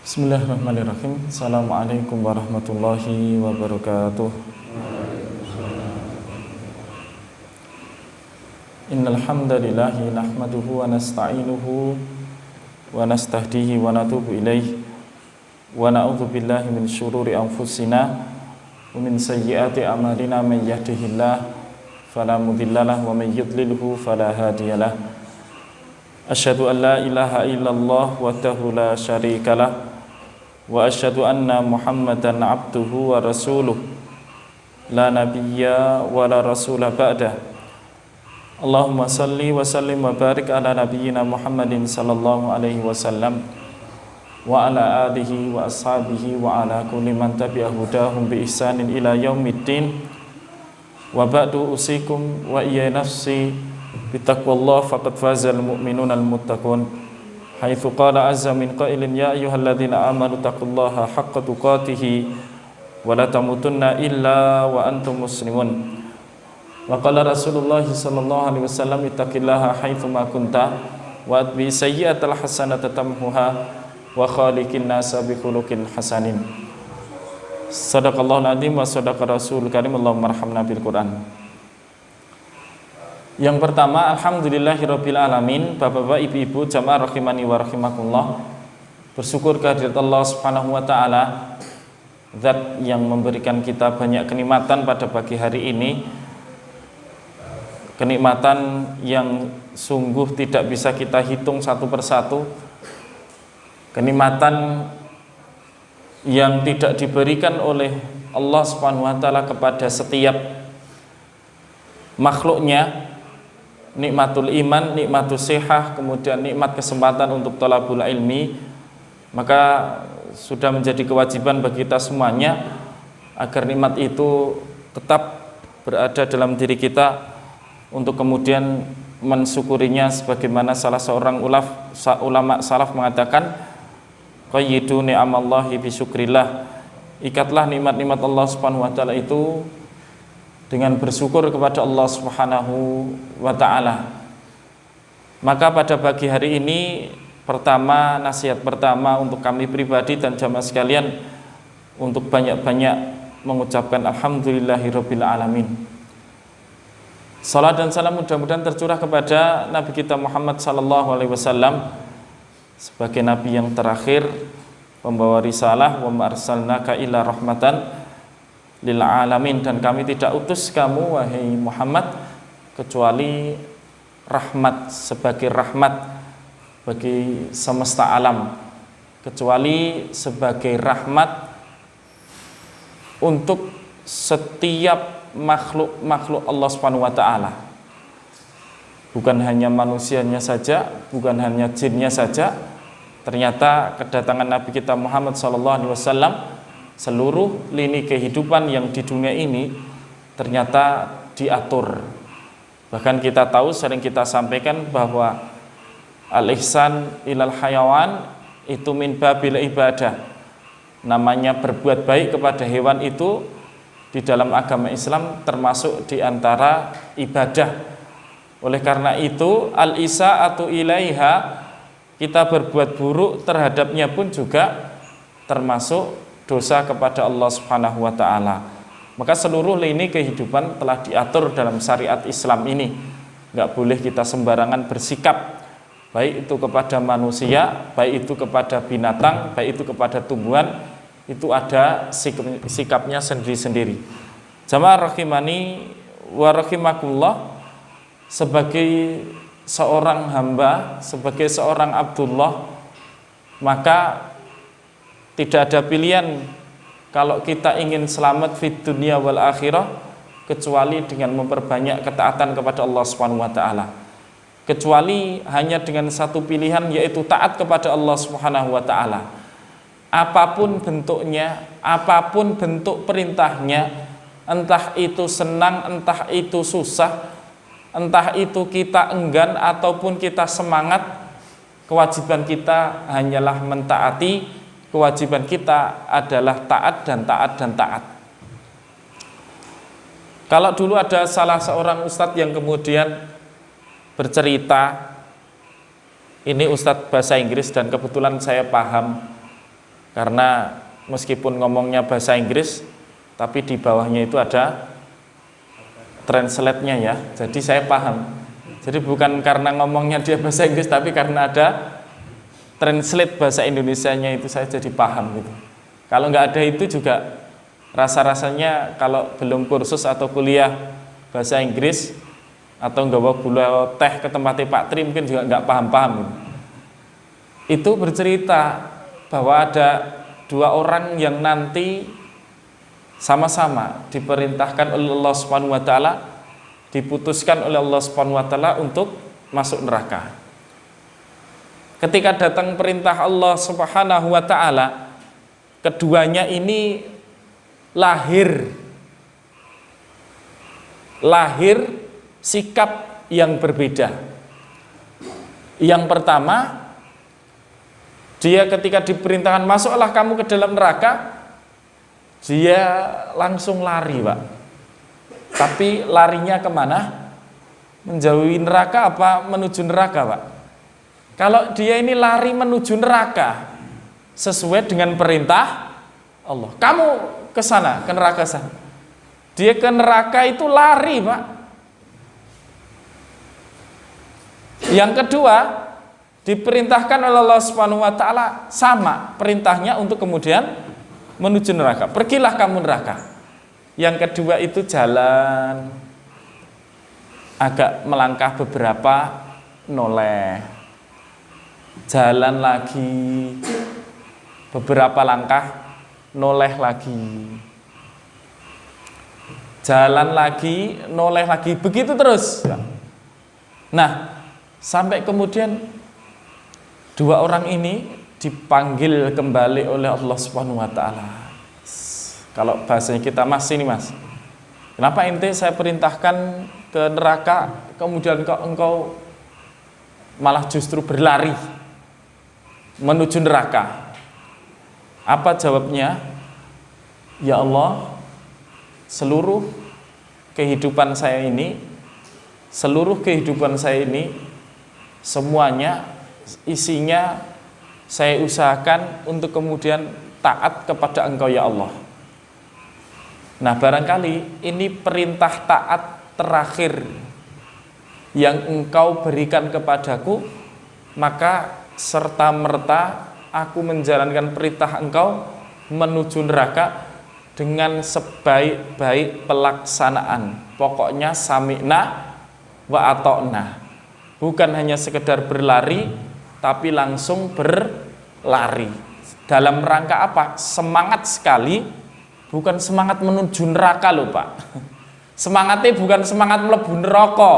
Bismillahirrahmanirrahim. Assalamualaikum warahmatullahi wabarakatuh. Innal hamdalillahi nahmaduhu wa nasta'inuhu wa nastahdihi wa natubu ilaihi wa na'udzu billahi min syururi anfusina wa min sayyiati a'malina. Man yahdihillahu fala mudhillalah wa man yudlilhu fala hadiyalah. Asyhadu an la ilaha illallah wahdahu la syarikalah wa asyhadu anna Muhammadan abduhu wa rasuluh la nabiyya wa la rasula ba'dah. Allahumma salli wa sallim wa barik ala nabiyyina Muhammadin sallallahu alaihi wasallam wa ala alihi wa ashabihi wa ala kulli man tabi'a hudahum bi ihsanin ila yaumiddin. Wa ba'du usikum wa iya nafsi bitaqwallah faqad fazal mu'minun al-muttaqun. Haitsu qala azza min qailin ya ayyuhalladzina amanu taqullaha haqqa tuqatih wa la tamutunna illa wa antum muslimun. Wa qala Rasulullah sallallahu alaihi wasallam ittaqillaha haitsu ma kunta wa atbi sayyi'atal hasanata tamhuha wa khaliqin nasa bi khuluqin hasanin. Shadaqallahul azim wa shadaqa rasulul karim. Allahumma arhamna bil Qur'an. Yang pertama, alhamdulillahirabbil alamin. Bapak-bapak, ibu-ibu, jamaah rahimani wa rahimakumullah, bersyukur kehadirat Allah Subhanahu wa taala, zat yang memberikan kita banyak kenikmatan pada pagi hari ini. Kenikmatan yang sungguh tidak bisa kita hitung satu persatu. Kenikmatan yang tidak diberikan oleh Allah Subhanahu wa taala kepada setiap makhluknya. Nikmatul iman, nikmatul sihah, kemudian nikmat kesempatan untuk thalabul ilmi. Maka sudah menjadi kewajiban bagi kita semuanya agar nikmat itu tetap berada dalam diri kita, untuk kemudian mensyukurinya, sebagaimana salah seorang ulama salaf mengatakan, qayyidu ni'amallahi bisyukrillah. Ikatlah nikmat-nikmat Allah Subhanahu wa taala itu dengan bersyukur kepada Allah Subhanahu wa taala. Maka pada pagi hari ini, pertama, nasihat pertama untuk kami pribadi dan jamaah sekalian, untuk banyak-banyak mengucapkan alhamdulillahirabbil alamin. Salat dan salam mudah-mudahan tercurah kepada Nabi kita Muhammad sallallahu alaihi wasallam sebagai nabi yang terakhir, pembawa risalah, wa arsalnaka ila rahmatan lil alamin, dan kami tidak utus kamu wahai Muhammad kecuali rahmat, sebagai rahmat bagi semesta alam, kecuali sebagai rahmat untuk setiap makhluk Allah Subhanahu wa taala. Bukan hanya manusianya saja, bukan hanya jinnya saja. Ternyata kedatangan Nabi kita Muhammad sallallahu alaihi wasallam, seluruh lini kehidupan yang di dunia ini ternyata diatur. Bahkan kita tahu, sering kita sampaikan bahwa al-ihsan ilal hayawan itu min babil ibadah. Namanya berbuat baik kepada hewan itu di dalam agama Islam termasuk di antara ibadah. Oleh karena itu, al-isa'atu ilaiha, kita berbuat buruk terhadapnya pun juga termasuk dosa kepada Allah Subhanahu wa taala. Maka seluruh lini kehidupan telah diatur dalam syariat Islam ini. Enggak boleh kita sembarangan bersikap, baik itu kepada manusia, baik itu kepada binatang, baik itu kepada tumbuhan. Itu ada sikapnya sendiri-sendiri. Jamaah rahimani wa rahimakumullah, sebagai seorang hamba, sebagai seorang Abdullah, maka tidak ada pilihan kalau kita ingin selamat fid dunya wal akhirah kecuali dengan memperbanyak ketaatan kepada Allah Subhanahu wa taala. Kecuali hanya dengan satu pilihan, yaitu taat kepada Allah Subhanahu wa taala. Apapun bentuknya, apapun bentuk perintahnya, entah itu senang, entah itu susah, entah itu kita enggan ataupun kita semangat, kewajiban kita hanyalah mentaati. Kewajiban kita adalah taat dan taat dan taat. Kalau dulu ada salah seorang ustadz yang kemudian bercerita, ini ustadz bahasa Inggris dan kebetulan saya paham, Karena meskipun ngomongnya bahasa Inggris, tapi di bawahnya itu ada translate-nya ya. Jadi saya paham. Jadi bukan karena ngomongnya dia bahasa Inggris, tapi karena ada translate bahasa Indonesianya itu saya jadi paham gitu. Kalau nggak ada itu juga rasa-rasanya kalau belum kursus atau kuliah bahasa Inggris atau nggak bawa gula teh ke tempatnya Pak Tri mungkin juga nggak paham-paham gitu. Itu bercerita bahwa ada dua orang yang nanti sama-sama diperintahkan oleh Allah Subhanahu wa taala, diputuskan oleh Allah Subhanahu wa taala untuk masuk neraka. Ketika datang perintah Allah Subhanahu wa taala, keduanya ini lahir sikap yang berbeda. Yang pertama, dia ketika diperintahkan masuklah kamu ke dalam neraka, dia langsung lari, Pak. Tapi larinya kemana? Menjauhi neraka apa menuju neraka, Pak? Kalau dia ini lari menuju neraka sesuai dengan perintah Allah, kamu ke sana, ke neraka sana. Dia ke neraka itu lari, Pak. Yang kedua, diperintahkan oleh Allah Subhanahu wa taala sama perintahnya untuk kemudian menuju neraka. Pergilah kamu neraka. Yang kedua itu jalan agak melangkah beberapa, noleh. Jalan lagi beberapa langkah, noleh lagi. Jalan lagi, noleh lagi, begitu terus. Nah, sampai kemudian dua orang ini dipanggil kembali oleh Allah Subhanahu wa taala. Kalau bahasanya kita Mas ini, Mas. Kenapa ente saya perintahkan ke neraka kemudian engkau malah justru berlari menuju neraka? Apa jawabnya? Ya Allah, seluruh kehidupan saya ini semuanya isinya saya usahakan untuk kemudian taat kepada Engkau ya Allah. Nah, barangkali ini perintah taat terakhir yang Engkau berikan kepadaku, maka serta-merta aku menjalankan perintah Engkau menuju neraka dengan sebaik-baik pelaksanaan. Pokoknya sami'na wa ata'na. Bukan hanya sekedar berlari, tapi langsung berlari. Dalam rangka apa? Semangat sekali. Bukan semangat menuju neraka loh, Pak. Semangatnya bukan semangat mlebu neraka,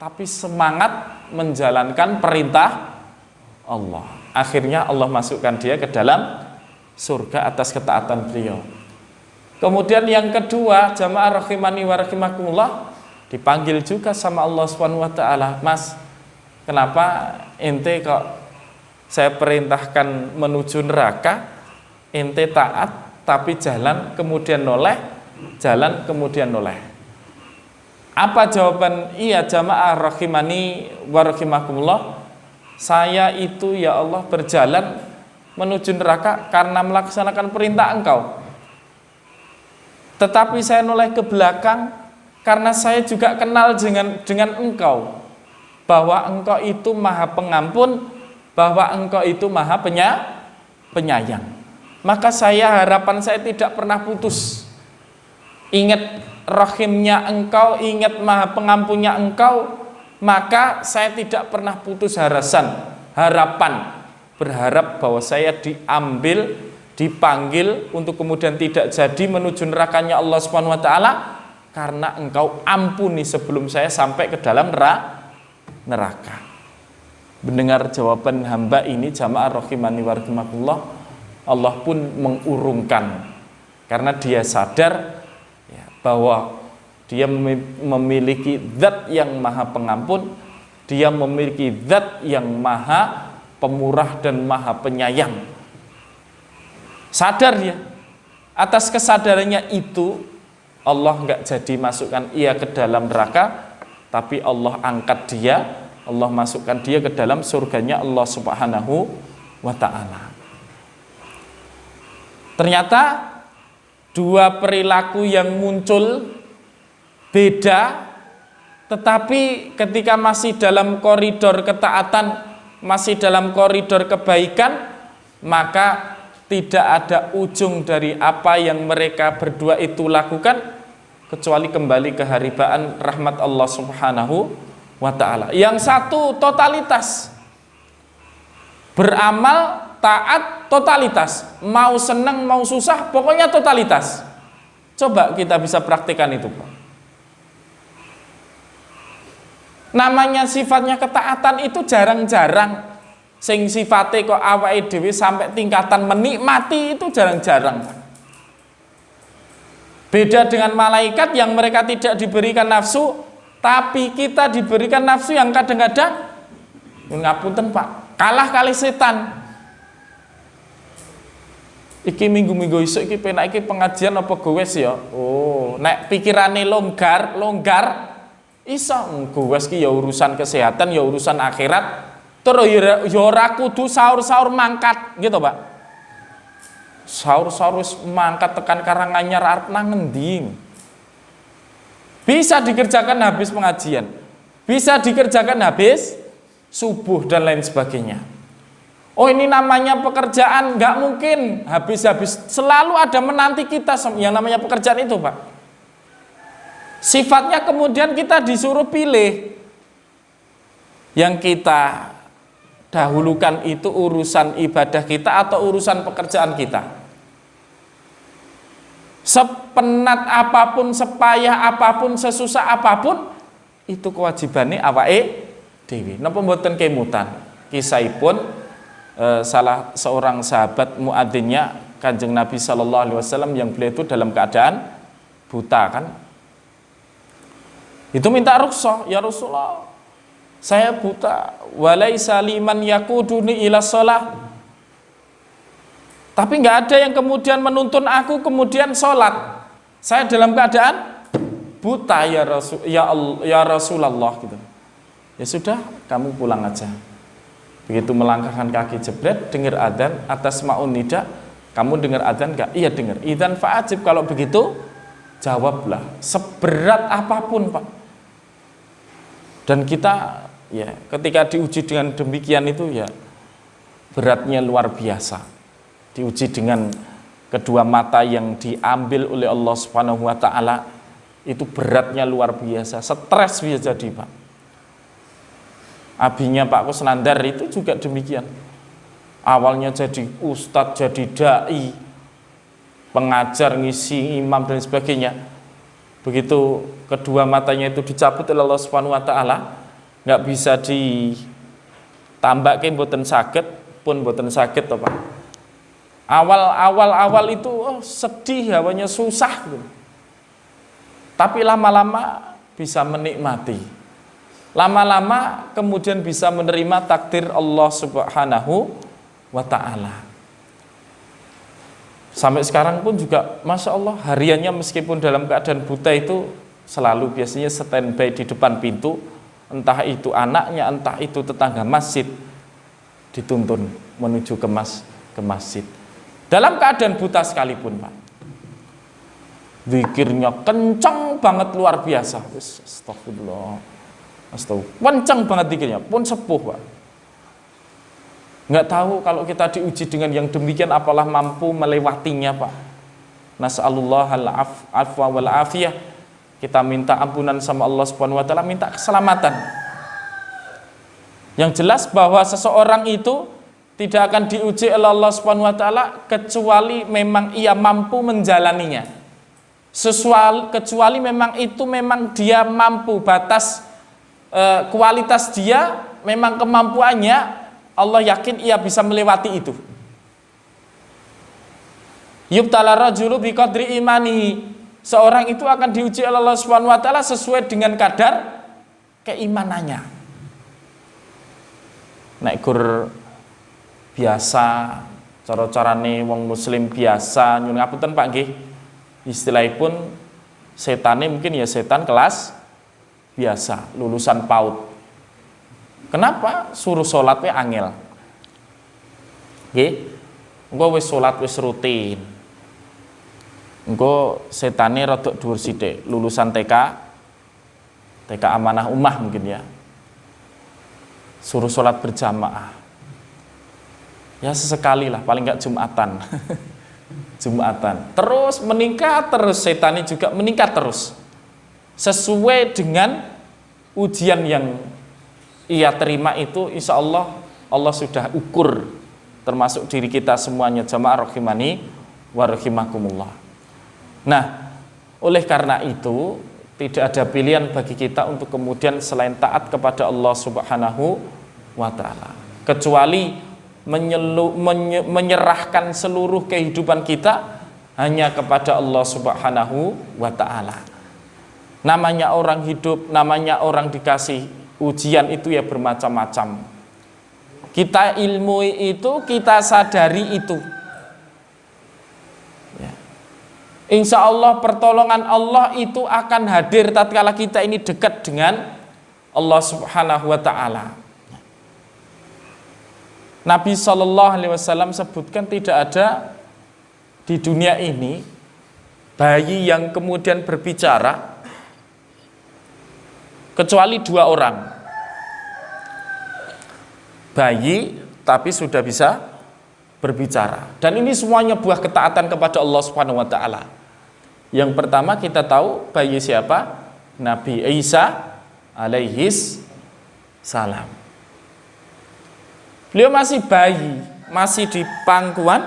tapi semangat menjalankan perintah Allah. Akhirnya Allah masukkan dia ke dalam surga atas ketaatan beliau. Kemudian yang kedua, jamaah rahimani wa rahimakumullah, dipanggil juga sama Allah Subhanahu wa taala, Mas, kenapa ente kok saya perintahkan menuju neraka, ente taat tapi jalan kemudian noleh, jalan kemudian noleh. Apa jawaban? Iya jamaah rahimani wa rahimakumullah, saya itu ya Allah berjalan menuju neraka karena melaksanakan perintah Engkau. Tetapi saya noleh ke belakang karena saya juga kenal dengan Engkau, bahwa Engkau itu Maha Pengampun, bahwa Engkau itu Maha Penyayang. Maka harapan saya tidak pernah putus. Ingat rahimnya Engkau, ingat Maha Pengampunnya Engkau, maka saya tidak pernah putus harapan, berharap bahwa saya dipanggil untuk kemudian tidak jadi menuju nerakanya Allah Subhanahu wa taala, karena Engkau ampuni sebelum saya sampai ke dalam neraka. Mendengar jawaban hamba ini, jamaah rahimani wa rahimakumullah, Allah pun mengurungkan, karena dia sadar ya, bahwa dia memiliki zat yang maha pengampun, dia memiliki zat yang maha pemurah dan maha penyayang. Sadar dia. Atas kesadarannya itu, Allah nggak jadi masukkan ia ke dalam neraka, tapi Allah angkat dia, Allah masukkan dia ke dalam surganya Allah Subhanahu wa ta'ala. Ternyata dua perilaku yang muncul beda, tetapi ketika masih dalam koridor ketaatan, masih dalam koridor kebaikan, maka tidak ada ujung dari apa yang mereka berdua itu lakukan kecuali kembali ke haribaan rahmat Allah Subhanahu wa ta'ala. Yang satu totalitas, beramal taat totalitas, mau senang mau susah pokoknya totalitas. Coba kita bisa praktikkan itu, Pak. Namanya sifatnya ketaatan itu jarang-jarang. Sing sifatnya kok awake dhewe sampai tingkatan menikmati itu jarang-jarang, Pak. Beda dengan malaikat yang mereka tidak diberikan nafsu, tapi kita diberikan nafsu yang kadang-kadang ngapunten Pak, kalah kali setan. Iki minggu-minggu isuk iki penak iki pengajian apa gowes ya? Oh, nek pikirane longgar iso gowes ki ya urusan kesehatan, ya urusan akhirat. Terus ya ora kudu sahur-sahur mangkat gitu, Pak. Sahur-sahur mangkat tekan Karanganyar arep nang ngendi? Bisa dikerjakan habis pengajian, bisa dikerjakan habis subuh dan lain sebagainya. Oh, ini namanya pekerjaan, nggak mungkin habis-habis, selalu ada menanti kita yang namanya pekerjaan itu, Pak. Sifatnya kemudian kita disuruh pilih. Yang kita dahulukan itu urusan ibadah kita atau urusan pekerjaan kita. Sepenat apapun, sepayah apapun, sesusah apapun, itu kewajibannya awake dhewe. Napa mboten kemutan? Kisahipun salah seorang sahabat muadzinnya Kanjeng Nabi Sallallahu Alaihi Wasallam yang beliau itu dalam keadaan buta kan, itu minta rukhsah, ya Rasulullah, saya buta, walaisa liman yakuduni ila shalah. Tapi nggak ada yang kemudian menuntun aku kemudian sholat. Saya dalam keadaan buta ya Rasulullah gitu. Ya sudah, kamu pulang aja. Begitu melangkahkan kaki jebret, dengar adzan atas ma'un nida, kamu dengar adzan nggak? Iya dengar. Idzan fa'ajib, kalau begitu jawablah seberat apapun, Pak. Dan kita ya ketika diuji dengan demikian itu ya beratnya luar biasa. Diuji dengan kedua mata yang diambil oleh Allah Subhanahu wa ta'ala, itu beratnya luar biasa, stres bisa jadi, Pak. Abinya Pak Kusnandar itu juga demikian. Awalnya jadi ustadz, jadi dai, pengajar, ngisi imam dan sebagainya. Begitu kedua matanya itu dicabut oleh Allah Subhanahu wa ta'ala, nggak bisa ditambahkan, mboten saged pun mboten saged, Pak. Awal itu sedih, hawanya susah gitu. Tapi lama-lama bisa menikmati. Lama-lama kemudian bisa menerima takdir Allah Subhanahu wa ta'ala. Sampai sekarang pun juga Masya Allah, hariannya meskipun dalam keadaan buta itu selalu biasanya standby di depan pintu, entah itu anaknya, entah itu tetangga masjid, dituntun menuju ke masjid. Dalam keadaan buta sekalipun, Pak. Zikirnya kencang banget, luar biasa. Astagfirullah. Kencang banget zikirnya, pun sepuh, Pak. Nggak tahu kalau kita diuji dengan yang demikian, apalah mampu melewatinya, Pak. Nas'alullahal afwa wal afiyah. Kita minta ampunan sama Allah Subhanahu wa ta'ala, minta keselamatan. Yang jelas bahwa seseorang itu tidak akan diuji oleh Allah Subhanahu wa ta'ala kecuali memang ia mampu menjalaninya. Kecuali memang itu memang dia mampu, batas kualitas dia, memang kemampuannya, Allah yakin ia bisa melewati itu. Yubtala rajulu biqadri imanihi. Seorang itu akan diuji oleh Allah Subhanahu wa ta'ala sesuai dengan kadar keimanannya. Nek gur biasa, cara-carane wong muslim biasa, nyuwun ngapunten Pak nggih. Istilahipun setane mungkin ya setan kelas biasa, lulusan PAUD. Kenapa suruh sholat we angel? Nggih. Engko wis sholat wis rutin. engko setane rodok dhuwur sithik, lulusan TK Amanah Ummah mungkin ya. Suruh sholat berjamaah. Ya sesekali lah, paling enggak Jumatan. Jumatan. Terus meningkat terus, setane juga meningkat terus. Sesuai dengan ujian yang ia terima itu, insya Allah Allah sudah ukur, termasuk diri kita semuanya, jamaah rahimani wa rahimakumullah. Nah, oleh karena itu tidak ada pilihan bagi kita untuk kemudian selain taat kepada Allah Subhanahu wa ta'ala, kecuali menyerahkan seluruh kehidupan kita hanya kepada Allah Subhanahu wa ta'ala. Namanya orang hidup, namanya orang dikasih ujian itu ya bermacam-macam. Kita ilmui itu, kita sadari itu. Insya Allah pertolongan Allah itu akan hadir tatkala kita ini dekat dengan Allah Subhanahu wa ta'ala. Nabi SAW sebutkan tidak ada di dunia ini bayi yang kemudian berbicara kecuali 2 orang. Bayi tapi sudah bisa berbicara. Dan ini semuanya buah ketaatan kepada Allah Subhanahu wa ta'ala. Yang pertama kita tahu bayi siapa? Nabi Isa alaihis salam. Beliau masih bayi, masih di pangkuan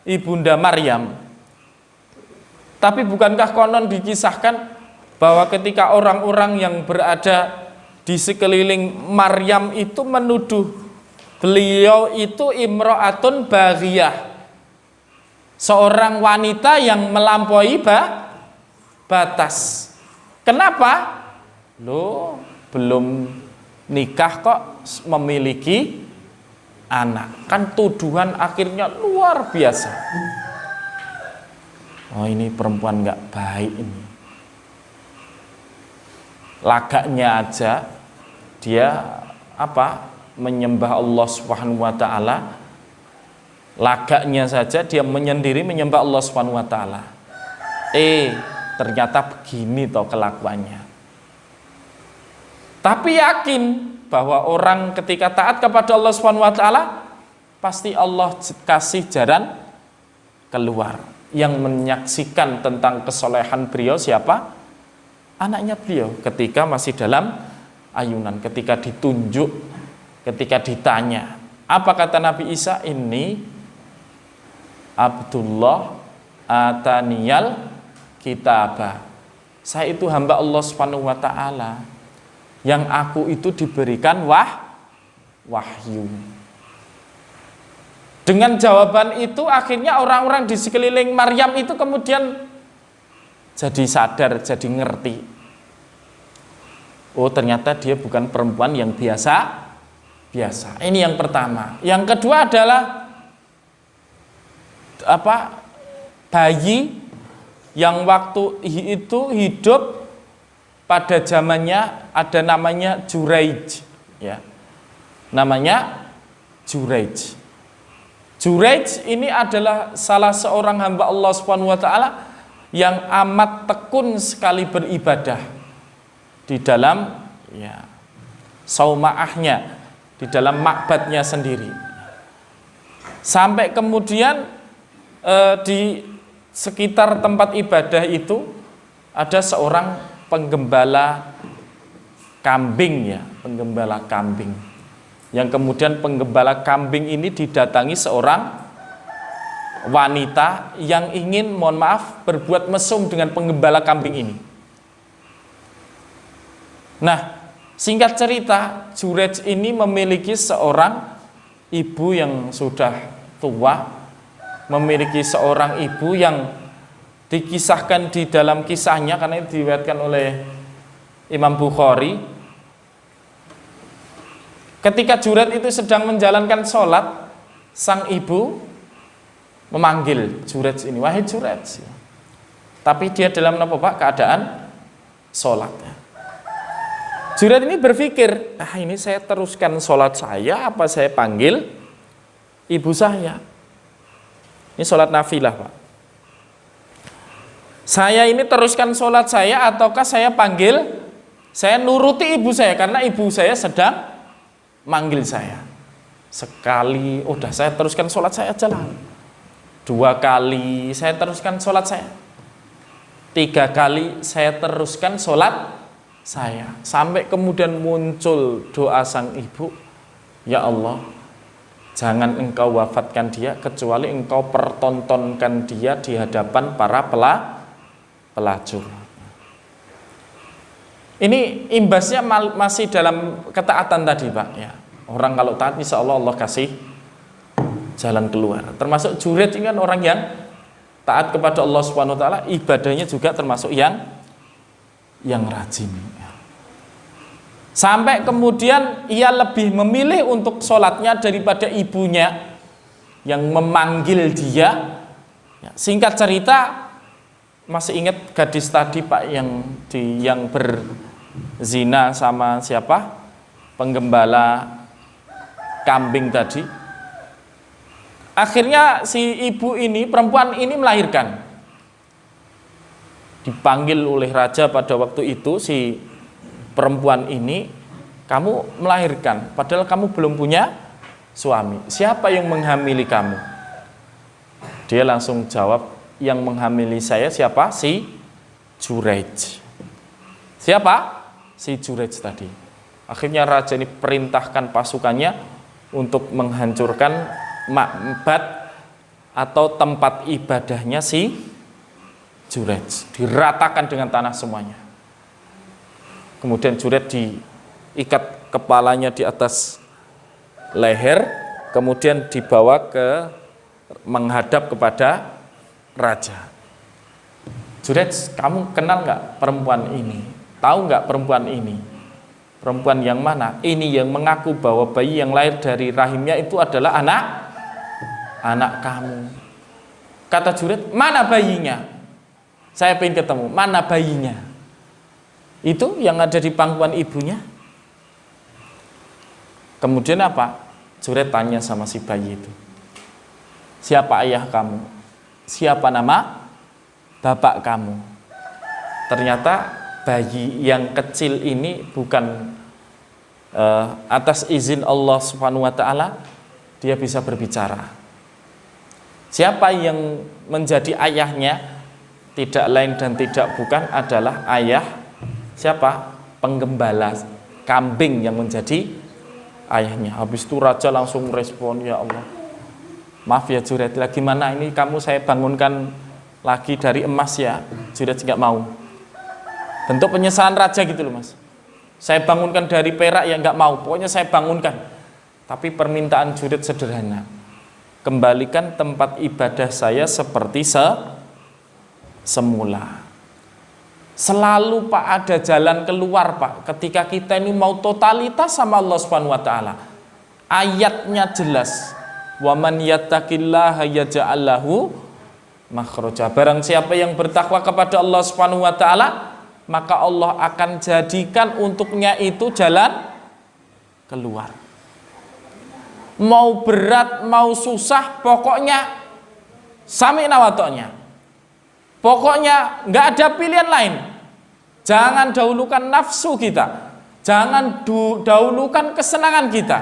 Ibunda Maryam. Tapi bukankah konon dikisahkan bahwa ketika orang-orang yang berada di sekeliling Maryam itu menuduh beliau itu imro'atun baghiyah, seorang wanita yang melampaui batas. Kenapa? Loh, belum nikah kok memiliki anak. Kan tuduhan akhirnya luar biasa. Oh, ini perempuan nggak baik ini. Lagaknya aja dia menyembah Allah Subhanahu wa ta'ala. Lagaknya saja dia menyendiri menyembah Allah Subhanahu wa ta'ala. Ternyata begini toh kelakuannya. Tapi yakin bahwa orang ketika taat kepada Allah Subhanahu wa ta'ala pasti Allah kasih jalan keluar. Yang menyaksikan tentang kesolehan beliau siapa? Anaknya beliau ketika masih dalam ayunan, ketika ditunjuk, ketika ditanya. Apa kata Nabi Isa? Ini Abdullah ataniyal kitabah. Saya itu hamba Allah Subhanahu wa ta'ala, yang aku itu diberikan wahyu. Dengan jawaban itu akhirnya orang-orang di sekeliling Maryam itu kemudian jadi sadar, jadi ngerti. Oh, ternyata dia bukan perempuan yang biasa. Ini yang pertama. Yang kedua adalah bayi yang waktu itu hidup pada zamannya ada namanya Juraij, ya. Namanya Juraij. Juraij ini adalah salah seorang hamba Allah Subhanahu wa ta'ala yang amat tekun sekali beribadah di dalam saumaahnya, di dalam makbadnya sendiri. Sampai kemudian di sekitar tempat ibadah itu ada seorang penggembala kambing, penggembala kambing. Yang kemudian penggembala kambing ini didatangi seorang wanita yang ingin, mohon maaf, berbuat mesum dengan penggembala kambing ini. Nah, singkat cerita, Juraij ini memiliki seorang ibu yang sudah tua, memiliki seorang ibu yang dikisahkan di dalam kisahnya, karena itu diriwayatkan oleh Imam Bukhari. Ketika Juraij itu sedang menjalankan sholat, sang ibu memanggil Juraij ini, wahai Juraij. Tapi dia dalam keadaan sholat. Juraij ini berpikir, ini saya teruskan sholat saya, apa saya panggil ibu saya? Ini sholat nafilah, Pak. Saya ini teruskan sholat saya ataukah saya panggil, saya nuruti ibu saya karena ibu saya sedang manggil saya. Sekali, udah saya teruskan sholat saya jalan. 2 kali saya teruskan sholat saya. 3 kali saya teruskan sholat saya. Sampai kemudian muncul doa sang ibu, ya Allah, jangan engkau wafatkan dia kecuali engkau pertontonkan dia di hadapan para pelacur. Ini imbasnya masih dalam ketaatan tadi, Pak, ya. Orang kalau taat insya Allah Allah kasih jalan keluar. Termasuk Juret ini kan orang yang taat kepada Allah Subhanahu wa taala, ibadahnya juga termasuk yang rajin. Sampai kemudian ia lebih memilih untuk sholatnya daripada ibunya yang memanggil dia. Singkat cerita, masih ingat gadis tadi, Pak, yang berzina sama siapa? Penggembala kambing tadi. Akhirnya si ibu ini, perempuan ini melahirkan. Dipanggil oleh raja pada waktu itu, si perempuan ini, kamu melahirkan, padahal kamu belum punya suami. Siapa yang menghamili kamu? Dia langsung jawab, yang menghamili saya siapa? Si Jurej. Siapa? Si Jurej tadi. Akhirnya raja ini perintahkan pasukannya untuk menghancurkan makbat atau tempat ibadahnya si Jurej, diratakan dengan tanah semuanya. Kemudian Jurej diikat kepalanya di atas leher, kemudian dibawa menghadap kepada raja. Jurej, kamu kenal nggak perempuan ini? Tahu nggak perempuan ini? Perempuan yang mana? Ini yang mengaku bahwa bayi yang lahir dari rahimnya itu adalah anak kamu. Kata Jurej, mana bayinya? Saya pengen ketemu, mana bayinya? Itu yang ada di pangkuan ibunya. Kemudian apa? Jurej tanya sama si bayi itu, siapa ayah kamu? Siapa nama bapak kamu? Ternyata bayi yang kecil ini bukan atas izin Allah Subhanahu wa taala dia bisa berbicara. Siapa yang menjadi ayahnya? Tidak lain dan tidak bukan adalah ayah siapa? Penggembala kambing yang menjadi ayahnya. Habis itu raja langsung respon, ya Allah, maaf ya Jurej, gimana ini kamu saya bangunkan lagi dari emas ya? Jurej nggak mau. Bentuk penyesalan raja gitu loh, Mas. Saya bangunkan dari perak ya nggak mau, pokoknya saya bangunkan. Tapi permintaan Jurej sederhana, kembalikan tempat ibadah saya seperti semula. Selalu Pak ada jalan keluar, Pak, ketika kita ini mau totalitas sama Allah Subhanahu wa taala. Ayatnya jelas, wa man yattaqillaha yaj'al lahu makhraja. Barang siapa yang bertakwa kepada Allah Subhanahu wa taala, maka Allah akan jadikan untuknya itu jalan keluar. Mau berat, mau susah, pokoknya sami'na wa ta'na. Pokoknya nggak ada pilihan lain. Jangan dahulukan nafsu kita, jangan dahulukan kesenangan kita.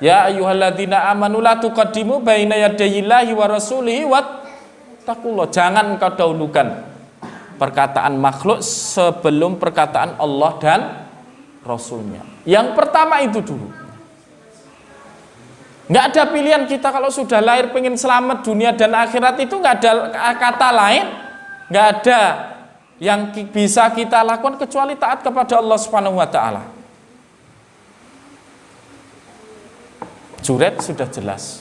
Ya ayyuhalladzina amanu la tuqaddimu baina yadayillahi wa rasulihi wattaqullah. Jangan kau dahulukan perkataan makhluk sebelum perkataan Allah dan Rasulnya. Yang pertama itu dulu. Nggak ada pilihan kita kalau sudah lahir pengen selamat dunia dan akhirat, itu nggak ada kata lain, nggak ada yang bisa kita lakukan kecuali taat kepada Allah Subhanahu wa taala. Jurej sudah jelas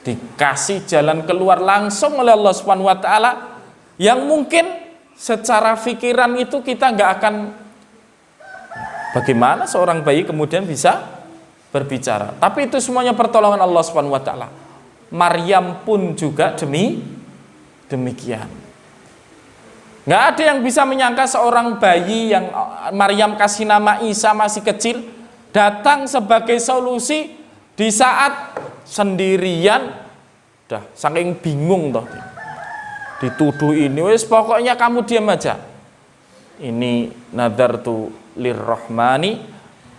dikasih jalan keluar langsung oleh Allah Subhanahu wa taala, yang mungkin secara pikiran itu kita nggak akan, bagaimana seorang bayi kemudian bisa berbicara. Tapi itu semuanya pertolongan Allah Subhanahu wa taala. Maryam pun juga demikian. Nggak ada yang bisa menyangka seorang bayi yang Maryam kasih nama Isa masih kecil datang sebagai solusi di saat sendirian, dah saking bingung toh. dituduh ini, wis pokoknya kamu diam aja. Ini nadartu lirrahmani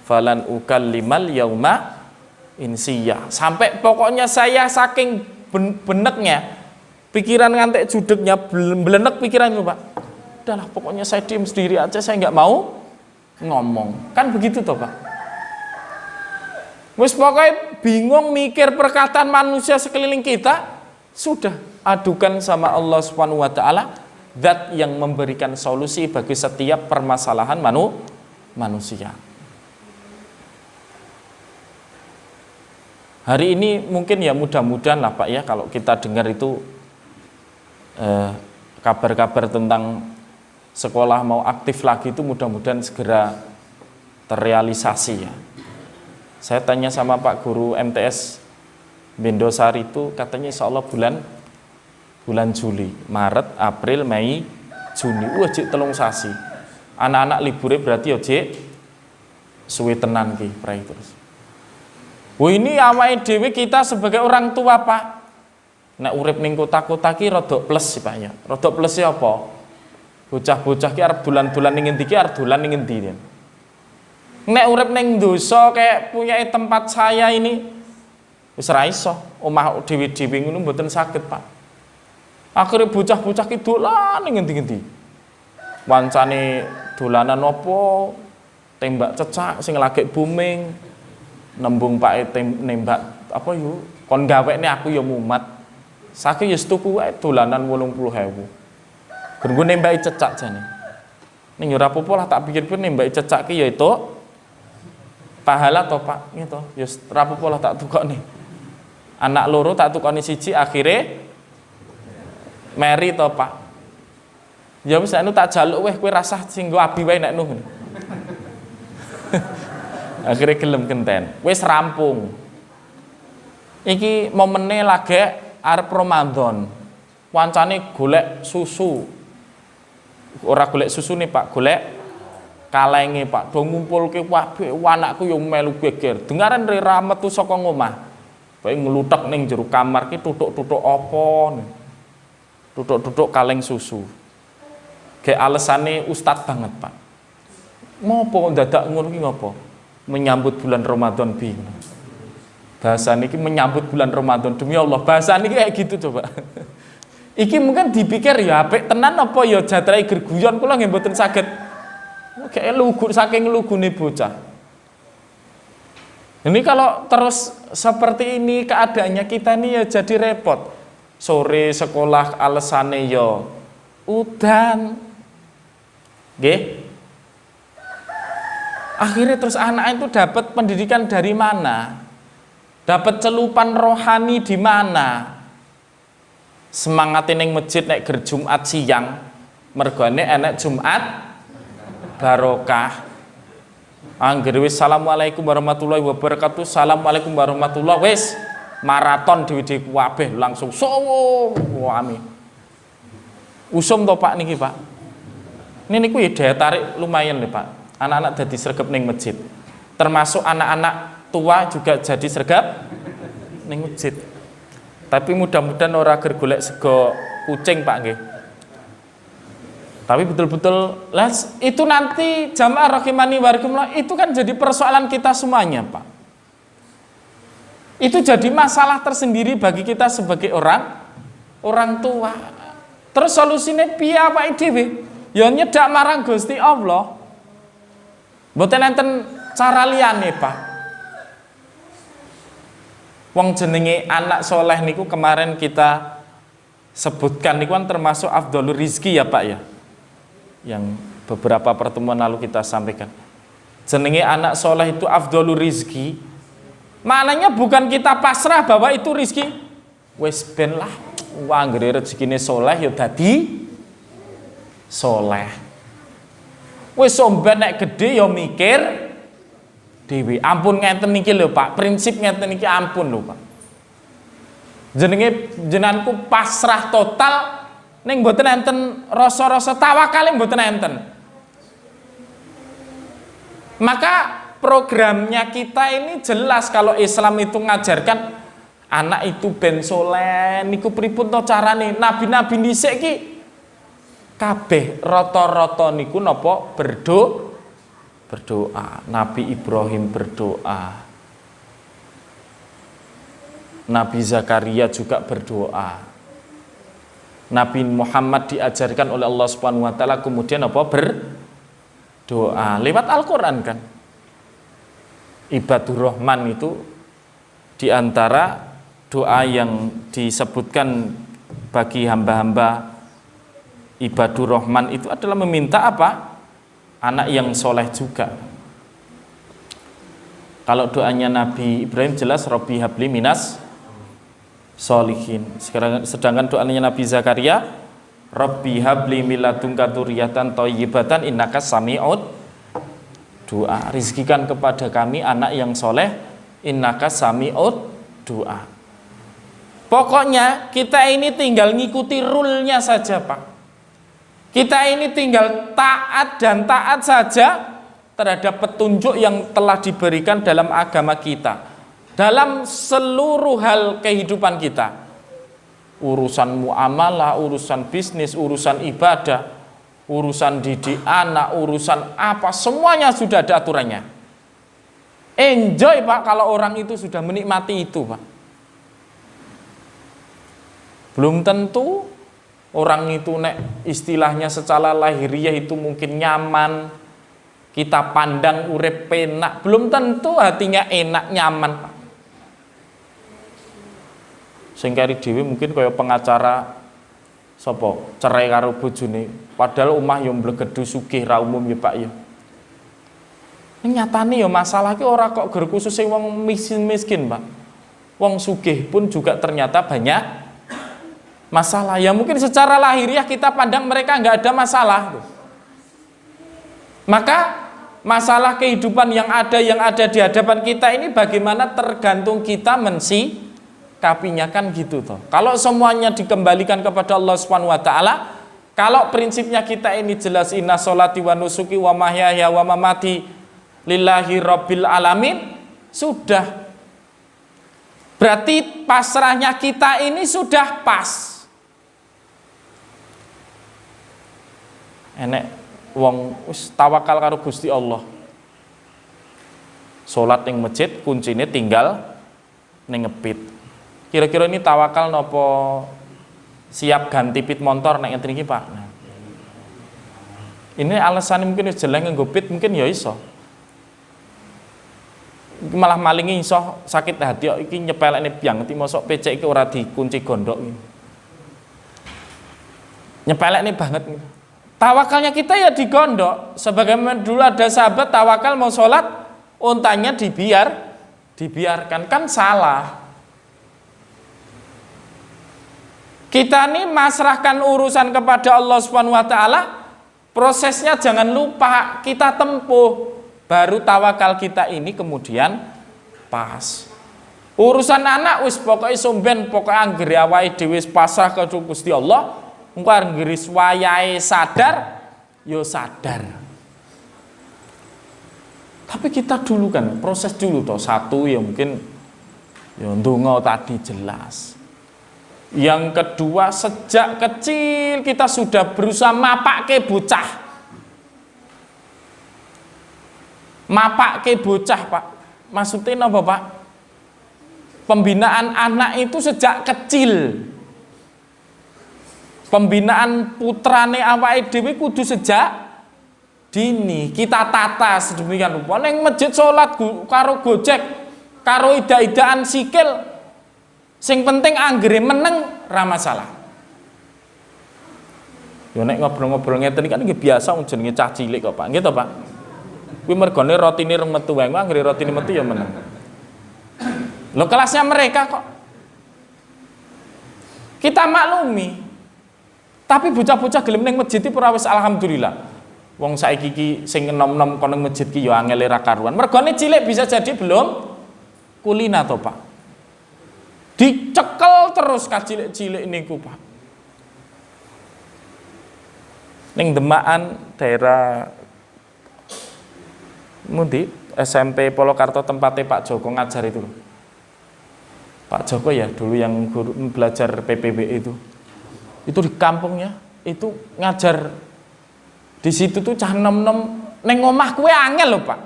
falan ukallimal yauma insiya. Sampai pokoknya saya saking beneknya, pikiran ngantek judeknya, belenek pikiran itu Pak. Udahlah pokoknya saya diam sendiri aja, saya nggak mau ngomong. Kan begitu toh Pak. Wis pokoknya bingung mikir perkataan manusia sekeliling kita, sudah adukan sama Allah Subhanahu wa taala, zat yang memberikan solusi bagi setiap permasalahan manusia. Hari ini mungkin ya mudah-mudahan lah Pak ya, kalau kita dengar itu kabar-kabar tentang sekolah mau aktif lagi itu mudah-mudahan segera terrealisasi ya. Saya tanya sama Pak Guru MTS Bendosari itu katanya insya Allah bulan Juli, Maret, April, Mei, Juni. Jik telung sasi. Anak-anak liburnya berarti jik suwe tenan ki prai terus. Ini awake dhewe kita sebagai orang tua Pak. Nek urip ning kota-kota ki rodok plus sih Pak ya. Rodok plus ya apa? Bocah-bocah ki arep dolan-dolan ning endi ki arep dolan ning endi. Nek urip ning dosa kayak punya tempat saya ini wis ra iso, omah dhewe-dhewe ngono mboten saged, Pak. Akhire bocah-bocah ki dolan ning endi-endi. Wancane dolanan apa? Tembak cecak sing lagi booming. Nembung Pak nembak apa yo? Kon gawekne aku ya mumet. Saiki wis tuku wae dolanan 80.000. Gur nembaki cecak jane. Ning yo ora apa-apa lah tak pikir-pikir nembaki cecak ki ya itu pahala toh Pak gitu. Ya ora apa-apa lah tak tukokne. Anak loro tak tukokne siji akhire meri toh Pak. Ya wis anu tak jaluk weh kowe rasah sing nggo abi wae nek nuhun. Akhirnya gelem genten. Wis rampung. Iki momene lagi arep Ramadan. Wancane golek susu. Ora golek susu nih Pak, golek kalenge Pak. Do ngumpulke kabeh anakku yo melu geger. Dengaran ra metu saka ngomah. Bae ngluthek ning jero kamar ki tutuk-tutuk apa. Tutuk-tutuk kaleng susu. Kayak alesane ustad banget Pak. Ngopo dadak ngono ki ngopo? Menyambut bulan Ramadan bi. Bahasa niki menyambut bulan Ramadan demi Allah. Bahasa niki kayak gitu coba. Iki mungkin dipikir ya apik tenan apa ya jatrai gerguyon kula nggih mboten saged. Kayak lugu saking lugune bocah. Ini kalau terus seperti ini keadaannya kita nih ya jadi repot. Sore sekolah alesane ya udan. Nggih. Akhirnya terus anak itu dapat pendidikan dari mana? Dapat celupan rohani di mana? Semangatin yang masjid nek ger Jumat siang, mergane enek Jumat barokah. Angger wis assalamualaikum warahmatullahi wabarakatuh, assalamualaikum warahmatullahi wis maraton dhewe-dhewe kabeh langsung sowo wami. Usum to Pak niki Pak. Ini niku ya daya tarik lumayan lho Pak. Anak-anak jadi sergap ning masjid, termasuk anak-anak tua juga jadi sergap ning masjid. Tapi mudah-mudahan ora ger golek sego kucing Pak nggih. Tapi betul-betul itu nanti jamaah rahimani warahikumullah itu kan jadi persoalan kita semuanya Pak. Itu jadi masalah tersendiri bagi kita sebagai orang tua. Terus solusinya piye awake dhewe? Ya nyedak marang Gusti Allah. Mboten enten cara liyane, Pak. Wong jenenge anak soleh niku kemarin kita sebutkan niku kan termasuk afdhalur rizki ya, Pak ya. Yang beberapa pertemuan lalu kita sampaikan. Jenenge anak soleh itu afdhalur rizki. Maknanya bukan kita pasrah bahwa itu rizki. Wes ben lah, wah anggere rezekine soleh ya dadi soleh. Wis somben nek gede ya mikir dhewe. Ampun ngenten niki lho Pak, prinsip ngenten niki ampun lho Pak. Jenenge jenenganku pasrah total ning mboten enten rasa-rasa tawakal mboten enten. Maka programnya kita ini jelas kalau Islam itu ngajarkan Anak itu ben soleh niku pripun to carane? Nabi-nabi dhisik ki kabeh rata-rata niku napa berdoa. Nabi Ibrahim berdoa. Nabi Zakaria juga berdoa. Nabi Muhammad diajarkan oleh Allah Subhanahu wa taala kemudian apa berdoa lewat Al-Qur'an kan. Ibadur Rahman itu diantara doa yang disebutkan bagi hamba-hamba Ibadur Rahman itu adalah meminta apa? Anak yang soleh juga. Kalau doanya Nabi Ibrahim jelas Rabbi habli minas sholihin. Sedangkan doanya Nabi Zakaria Rabbi habli miladunka dzurriyyatan thayyibatan innaka sami'ud doa. Rizkikan kepada kami anak yang soleh innaka sami'ud doa. Pokoknya kita ini tinggal ngikuti rule-nya saja Pak. Kita ini tinggal taat dan taat saja terhadap petunjuk yang telah diberikan dalam agama kita. Dalam seluruh hal kehidupan kita. Urusan muamalah, urusan bisnis, urusan ibadah, urusan didik anak, urusan apa, semuanya sudah ada aturannya. Enjoy Pak kalau orang itu sudah menikmati itu Pak. Belum tentu orang itu nek istilahnya secara lahiriah itu mungkin nyaman, kita pandang urip penak, belum tentu hatinya enak nyaman Pak. Sing kari dhewe mungkin kaya pengacara sapa cerai karo bojone, padahal omah yo mblegedu sugih ra umum ya Pak ya. Nyatane ya masalah ki ora kok ger khusus wong miskin Pak. Wong sugih pun juga ternyata banyak masalah. Ya mungkin secara lahiriah kita pandang mereka nggak ada masalah. Maka masalah kehidupan yang ada di hadapan kita ini bagaimana tergantung kita mensikapinya kan gitu toh. Kalau semuanya dikembalikan kepada Allah Subhanahu wa taala, kalau prinsipnya kita ini jelas inna sholati wa nusuki wa mahyaya wa mamati lillahi rabbil alamin, sudah. Berarti pasrahnya kita ini sudah pas. Enek wong wis tawakal karo Gusti Allah. Salat ning masjid kuncine tinggal ning ngepit. Kira-kira ini tawakal nopo siap ganti pit motor nek ngeten iki, Pak. Nah. Ini alasan mungkin wis jeleng nganggo pit mungkin ya iso. Malah malingi iso sakit hati kok iki nyepelekne biang ngerti mosok pecek iki ora dikunci gondok iki. Nyepelekne banget iki. Tawakalnya kita ya digondok. Sebagaimana dulu ada sahabat tawakal mau sholat, untanya dibiarkan, kan salah. Kita nih masrahkan urusan kepada Allah Subhanahu wa taala, prosesnya jangan lupa kita tempuh. Baru tawakal kita ini kemudian pas. Urusan anak wis pokoknya sumben, pokoknya anggere awake dhewe pasrah ke Gusti Allah. Engko nggeris wayahe sadar, yo sadar. Tapi kita dulu kan proses dulu toh. Satu ya mungkin ya ndonga tadi jelas. Yang kedua sejak kecil kita sudah berusaha mapake bocah. Mapake bocah, Pak. Maksudnya apa, Pak? Pembinaan anak itu sejak kecil. Pembinaan putrane awake dhewe kudu sejak dini. Kita tata sedemikian rupa. Ning masjid salat karo gojek, karo ida-idaan sikil. Sing penting anggere meneng ra masalah. Yo nek ngobrol-ngobrol ngeten iki kan nggih biasa jenenge cah cilik kok, Pak. Nggih to, Pak? Kuwi mergone rotine metu wae, anggere rotine metu ya meneng. Lho kelasnya mereka kok. Kita maklumi. Tapi bocah-bocah gelem ning masjid iki ora wis alhamdulillah. Wong saiki iki sing enom-enom kono masjid ki ya angel ra karuan. Mergone cilik bisa jadi belum kulina to, Pak. Dicekel terus ka cilik-cilik niku, Pak. Ning Demakan daerah mundi SMP Polokarto tempatnya Pak Joko ngajar itu. Pak Joko ya dulu yang guru belajar PPB itu di kampungnya itu ngajar di situ tuh cah nom-nom neng omah kue angel lho Pak.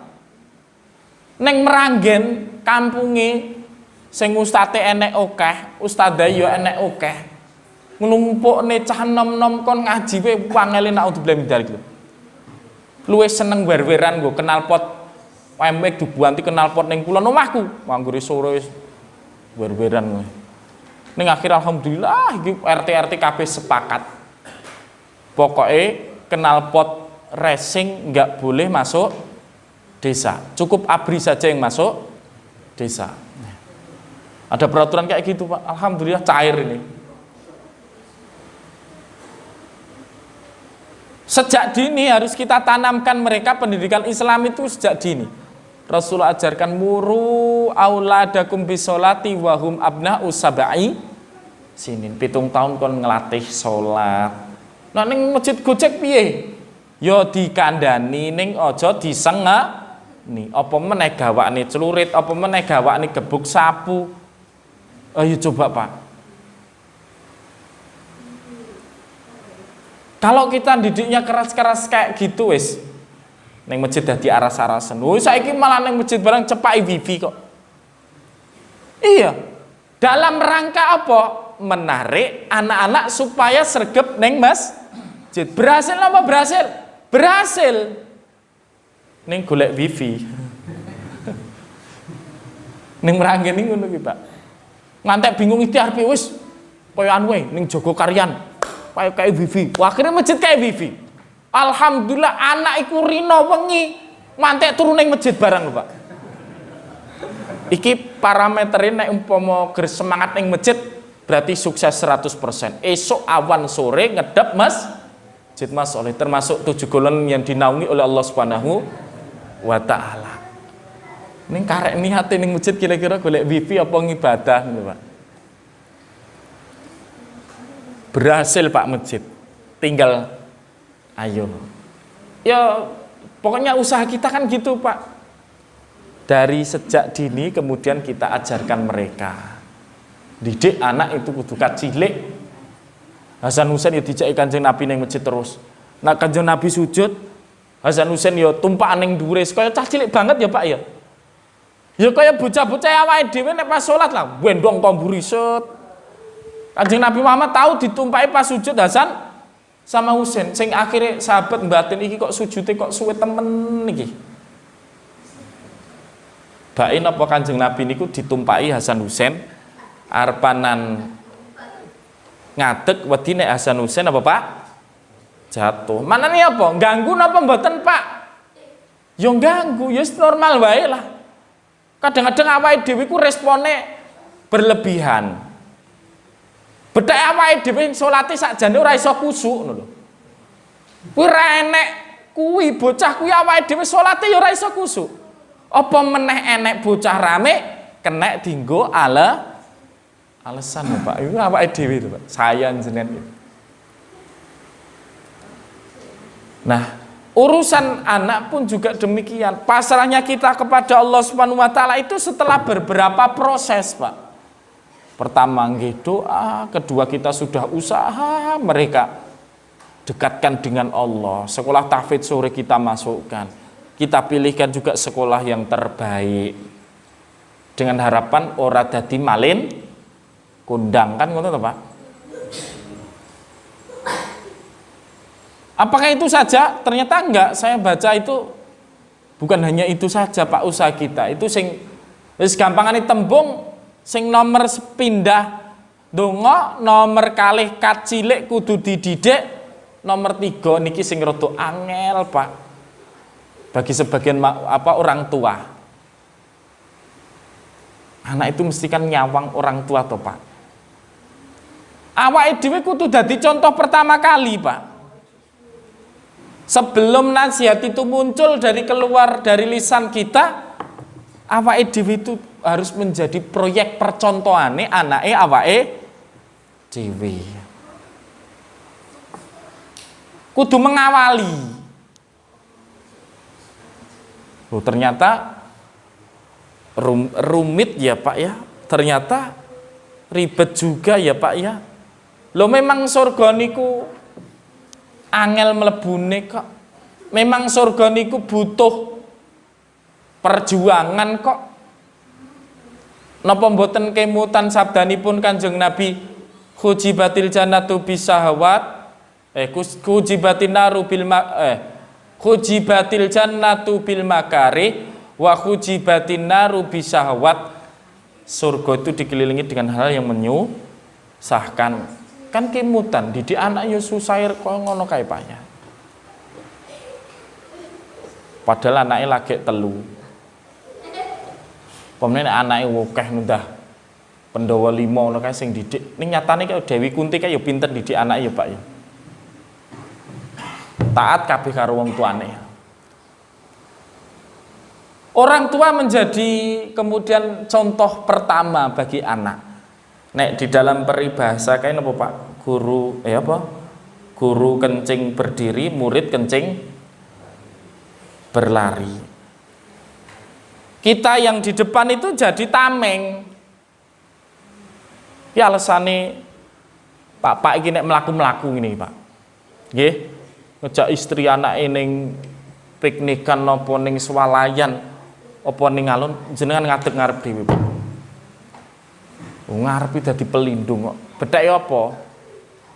Neng Meranggen kampunge sing ustate enek akeh, ustadzah yo enek akeh. Nglumpukne cah nom-nom kon ngaji wae wangele naudzubillah min dzalik lho. Luwih seneng wer-weran nggo knalpot emek dibuanti knalpot ning kulon omahku. Manggure sore wer-weran kowe. Ning akhir alhamdulillah iki RT kabeh sepakat. Pokoke knalpot racing nggak boleh masuk desa. Cukup ABRI saja yang masuk desa. Ada peraturan kayak gitu Pak. Alhamdulillah cair ini. Sejak dini harus kita tanamkan mereka pendidikan Islam itu sejak dini. Rasulullah ajarkan muru auladakum bisolati wahum abna'u sab'i sinin. 7 tahun kon ngelatih sholat. Nah ning masjid Gojek piye? Ya dikandani ning aja disengeni. Apa meneh gawakne celurit, apa meneh gawakne gebuk sapu. Ayo coba Pak. Kalau kita didiknya keras-keras kayak gitu wis neng masjid dadi aras-arasen. Wis saiki malah neng masjid barang cepai wifi kok. Iya. Dalam rangka apa? Menarik anak-anak supaya sregep neng masjid. Berhasil apa berhasil? Berhasil. Neng golek wifi. Neng Meranggen iki ngono ki Pak. Ngantek bingung ikhtiar pi wis koyo anu wae ning Jogo Karyan. Kayak wifi. Wah, akhirnya masjid kayak wifi. Alhamdulillah anak iku rino wengi mantek turu ning masjid barang lho Pak. Iki parameterin nek umpama semangat ning masjid berarti sukses 100%. Esok awan sore ngedep masjid Mas oleh termasuk 7 golongan yang dinaungi oleh Allah Subhanahu wa taala. Ning karek niate ning masjid kira-kira golek wifi apa ngibadah ngono Pak. Berhasil Pak masjid. Tinggal ayo. Ya pokoknya usaha kita kan gitu Pak. Dari sejak dini kemudian kita ajarkan mereka. Didik anak itu kudu cilik. Hasan Husain ya dijaki Kanjeng Nabi ning masjid terus. Nak Kanjeng Nabi sujud, Hasan Husain ya tumpakan ning dhuwure kaya cah cilik banget ya Pak ya. Ya kaya bocah-bocah awake dhewe nek pas salat lah, wendong tomburi set. Kanjeng Nabi Muhammad tahu ditumpahi pas sujud Hasan sama Husain. Sing akhirnya sahabat mbatin iki kok sujudnya kok suwe temen niki. Bain apa Kanjeng Nabi niku ditumpahi Hasan Husain arepanan ngadeg wedi nek Hasan Husain apa Pak? Jatuh. Manane apa? Ganggu napa mboten Pak? Ya ganggu, ya normal wae lah. Kadang-kadang awake dhewe ku respone berlebihan. Bedhek awake dhewe salate sakjane ora iso kusuk ngono lho. Kuwi ra enek kuwi bocah kuwi awake dhewe salate ya ora iso kusuk. Apa meneh enek bocah rame kenek dienggo alasan lho Pak. Iku awake dhewe lho Pak. Saya jenengan. Nah, urusan anak pun juga demikian. Pasrahnya kita kepada Allah Subhanahu wa taala itu setelah beberapa proses, Pak. Pertama nggih doa, kedua kita sudah usaha mereka dekatkan dengan Allah. Sekolah tahfidz sore kita masukkan. Kita pilihkan juga sekolah yang terbaik. Dengan harapan ora dadi malin kondang kan ngono to, Pak? Apakah itu saja? Ternyata enggak. Saya baca itu bukan hanya itu saja, Pak, usaha kita. Itu sing wis gampangane tembung sing nomor pindah donga, nomor kalih kat cilik kudu dididik, nomor 3 niki sing rada angel, Pak. Bagi sebagian orang tua. Anak itu mesti kan nyawang orang tua toh, Pak. Awake dhewe kudu dadi contoh pertama kali, Pak. Sebelum nasihat itu muncul keluar dari lisan kita, awake dhewe itu harus menjadi proyek percontohane anake awake dhewe. Kudu mengawali. Ternyata rumit ya Pak ya. Ternyata ribet juga ya Pak ya. Lo memang surga niku angel mlebune kok. Memang surga niku butuh perjuangan kok. Napa mboten kemutan sabdanipun Kanjeng Nabi, khujibatil jannatu bisahawat, khujibatin naru bil khujibatil jannatu bil makari wa khujibatin naru bisahawat. Surga itu dikelilingi dengan hal yang menyusahkan. Kan kemutan didik anak yo susah kok ngono kae Pak ya. Padahal anaknya lagi telu. Pemene anake wokeh nundah Pandhawa 5 ngono kae sing didik. Ning nyatane kaya Dewi Kunti kae ya pinter didik anake ya Pak ya. Taat kabeh karo wong tuane. Orang tua menjadi kemudian contoh pertama bagi anak. Nek di dalam peribahasa kae napa Pak? Guru Guru kencing berdiri, murid kencing berlari. Kita yang di depan itu jadi tameng. Ya alesane Pak iki nek mlaku-mlaku ngene Pak. Nggih, ngejak istri anake ning piknikan napa ning swalayan apa ning alun jenengan ngadeg ngarep dhewe Pak. Ngarepe dadi pelindung kok. Bedake apa?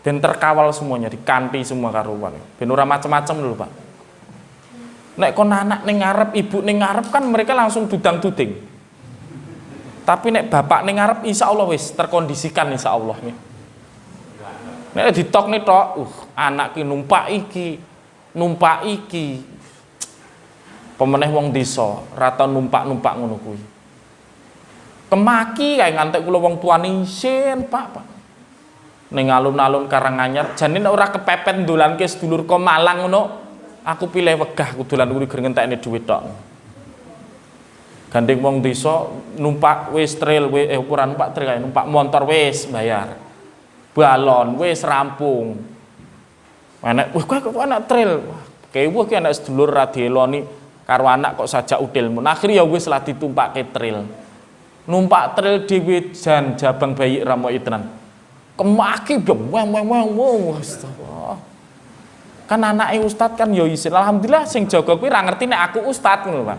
Ben terkawal semuanya, dikanthi semua karuan. Ben ora macam-macam lho Pak. Nek kon anak ning ngarep, ibu ning ngarep kan mereka langsung dudang-duding. Tapi nek bapak ning ngarep insyaallah wis terkondisikan insyaallah nih. Nek ditokne tok, anak ki numpak iki. Pemeneh wong desa, rata numpak-numpak ngono kuwi. Kemaki kae ngantek kula wong tuane isin, Pak. Ning alun-alun Karanganyar, jane nek ora kepepet ndolanke sedulur kok Malang ngono. Aku pilih wegah kudulan kuwi ngentekne dhuwit tok. Gandeng wong desa numpak wis trail ukuran numpak trail kae numpak motor wis bayar. Balon wis rampung. Anak kok anak trail. Kewuh ki anak sedulur ra dieloni karo anak kok sajak udilmu. Akhire ya wis lah ditumpake trail. Numpak trail dhewe jan jabang bayi ramoki tenan. Kemaki wong astagfirullah. Kan anake ustad kan ya isin. Alhamdulillah sing jaga kuwi ra ngerti nek aku ustad ngono, Pak.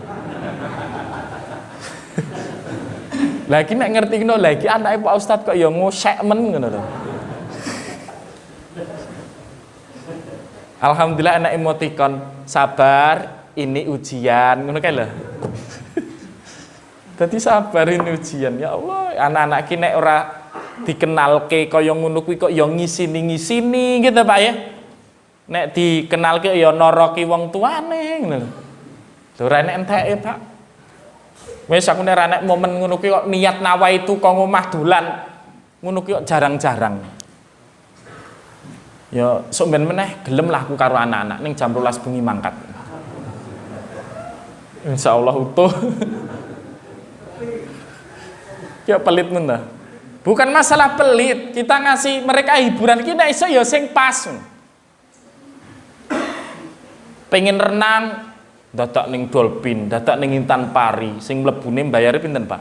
Lagi nek ngerti ngono lagi anake Pak Ustad kok ya ngosek men ngono lho. Alhamdulillah anak emotikon sabar ini ujian ngono kae lho. Dadi sabar ini ujian ya Allah, anak-anak ki nek ora dikenalke kaya ngono kuwi kok ya ngisini gitu Pak ya. Nek dikenalke ya noroki wong tuane ngono. Lho ora enek enteke Pak. Wis aku nek nek momen ngono ki kok niat nawa itu kok ngomah dolan ngono ki kok jarang-jarang. Ya sok ben meneh gelem lah aku karo anak-anak ning jam 12 bengi mangkat. Insyaallah utuh. Ya pelit men dah. Bukan masalah pelit, kita ngasih mereka hiburan ki nek iso ya sing pas. Pengen renang dadak ning dolphin, dadak ning Intan Pari, sing mlebune mbayare pinten, Pak?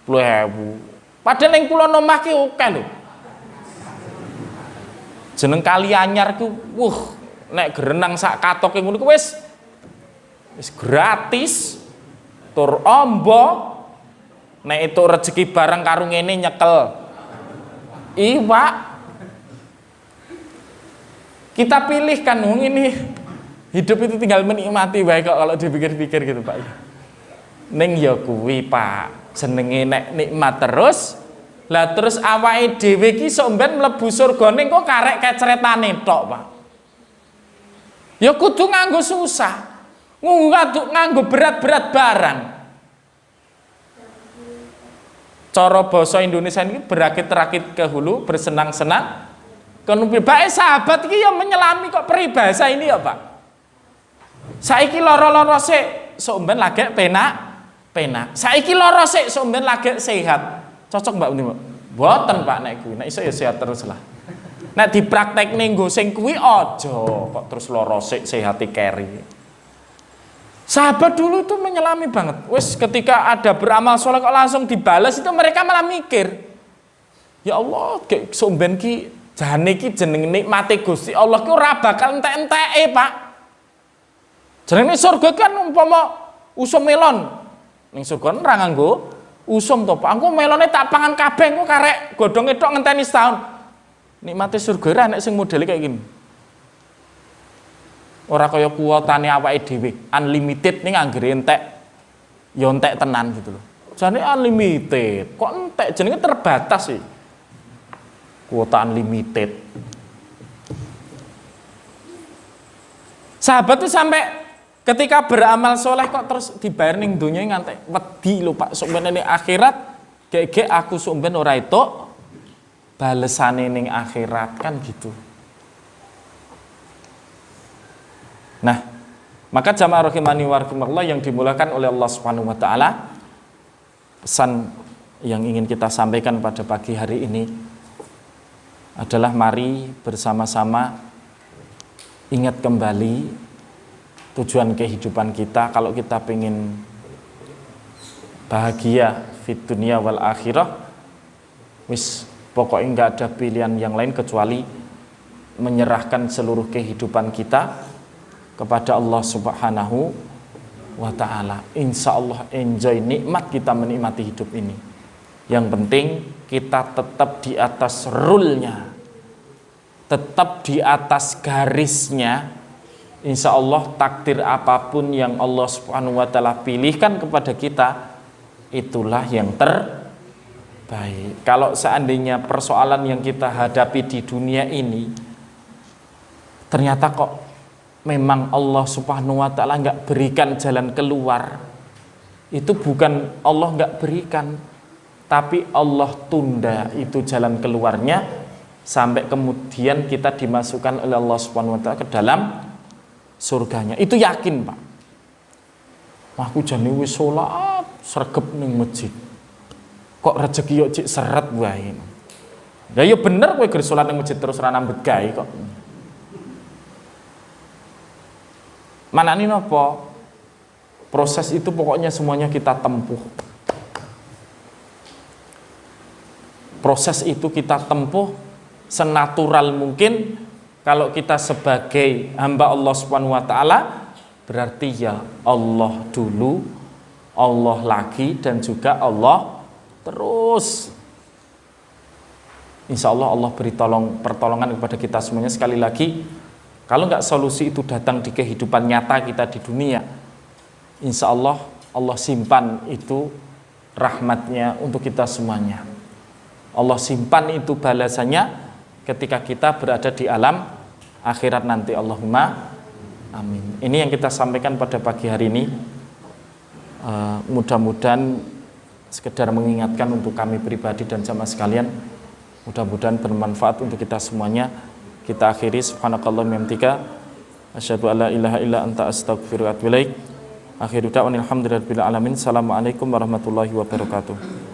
10.000. Padahal ning kula omah ki oke lho. Jeneng Kali Anyar ku, nek gerenang sak katoke ngono ku wis gratis. Tur ombo. Nek itu rezeki barang karo ngene nyekel. Iwak. Kita pilih kan wong ini. Hidup itu tinggal menikmati wae kok kalau dipikir-pikir gitu Pak. Ning ya kuwi Pak, jenenge nek nikmat terus, lah terus awake dhewe ki sok ben mlebu surga ning kok karek kecretane tok Pak. Ya kudu nganggo susah. Nganggo berat-berat barang. Cara basa Indonesia ini berakit-rakit ke hulu, bersenang-senang ke numpil. Baik sahabat iki ya menyelami kok peribahasa ini ya Pak. Saiki loro-loro sik sok ben lagi penak. Saiki loro sik sok ben lagi sehat. Cocok Mbak Uni, Mbak? Mboten Pak nek kuwi. Nek iso ya sehat terus lah. Nek dipraktekne nggo sing kuwi aja kok terus loro sik sehati keri. Sahabat dulu itu menyelami banget. Wes ketika ada beramal soleh kok langsung dibalas itu mereka malah mikir. Ya Allah, somben ki jane ki jeneng nikmate Gusti Allah ki ora bakal entek-enteke, Pak. Jenenge surga kan umpama usum melon. Ning surga ora nganggo usum to, Pak. Engko melone tak pangan kabeh engko karek godhonge tok ngenteni setahun. Nikmate surga ora nek sing modele kayak gini. Ora kaya kuotane awake dhewe, unlimited ning anggere entek ya entek tenan gitu loh. Jane unlimited, kok entek jenenge terbatas sih. Kuota unlimited. Sahabat tuh sampai ketika beramal soleh kok terus dibayar ning donya ngantek wedi lho Pak, sok ning akhirat gek aku sok ben ora etuk balesane ning akhirat kan gitu. Nah, maka jamaah rahimani wa rahimakumullah yang dimulakan oleh Allah Subhanahu wa taala, pesan yang ingin kita sampaikan pada pagi hari ini adalah mari bersama-sama ingat kembali tujuan kehidupan kita. Kalau kita pengen bahagia fit dunia wal akhirah, wis pokoknya nggak ada pilihan yang lain kecuali menyerahkan seluruh kehidupan kita kepada Allah Subhanahu wa ta'ala. Insya Allah enjoy, nikmat kita menikmati hidup ini. Yang penting kita tetap di atas rule-nya, tetap di atas garisnya. Insya Allah takdir apapun yang Allah Subhanahu wa ta'ala pilihkan kepada kita, itulah yang terbaik. Kalau seandainya persoalan yang kita hadapi di dunia ini ternyata kok memang Allah Subhanahu wa ta'ala nggak berikan jalan keluar, itu bukan Allah nggak berikan, tapi Allah tunda itu jalan keluarnya sampai kemudian kita dimasukkan oleh Allah Subhanahu wa ta'ala ke dalam surganya. Itu yakin, Pak. Aku jane wis salat sregep ning masjid. Kok rezeki yo cik seret wae. Ya yo bener kowe ger salat ning masjid terus ra nambet gawe kok. Manane napa? Proses itu pokoknya semuanya kita tempuh. Proses itu kita tempuh senatural mungkin. Kalau kita sebagai hamba Allah Subhanahu wa ta'ala, berarti ya Allah dulu, Allah lagi, dan juga Allah terus. Insya Allah Allah beri pertolongan kepada kita semuanya. Sekali lagi, kalau nggak solusi itu datang di kehidupan nyata kita di dunia, insya Allah Allah simpan itu rahmatnya untuk kita semuanya. Allah simpan itu balasannya ketika kita berada di alam akhirat nanti. Allahumma amin. Ini yang kita sampaikan pada pagi hari ini. Mudah-mudahan sekedar mengingatkan untuk kami pribadi dan jamaah sekalian. Mudah-mudahan bermanfaat untuk kita semuanya. Kita akhiri subhanakallahumma wa bihamdika asyhadu an la ilaha illa anta astaghfiruka wa atubu ilaik. Akhiru da'wana alhamdulillahi rabbil alamin. Assalamualaikum warahmatullahi wabarakatuh.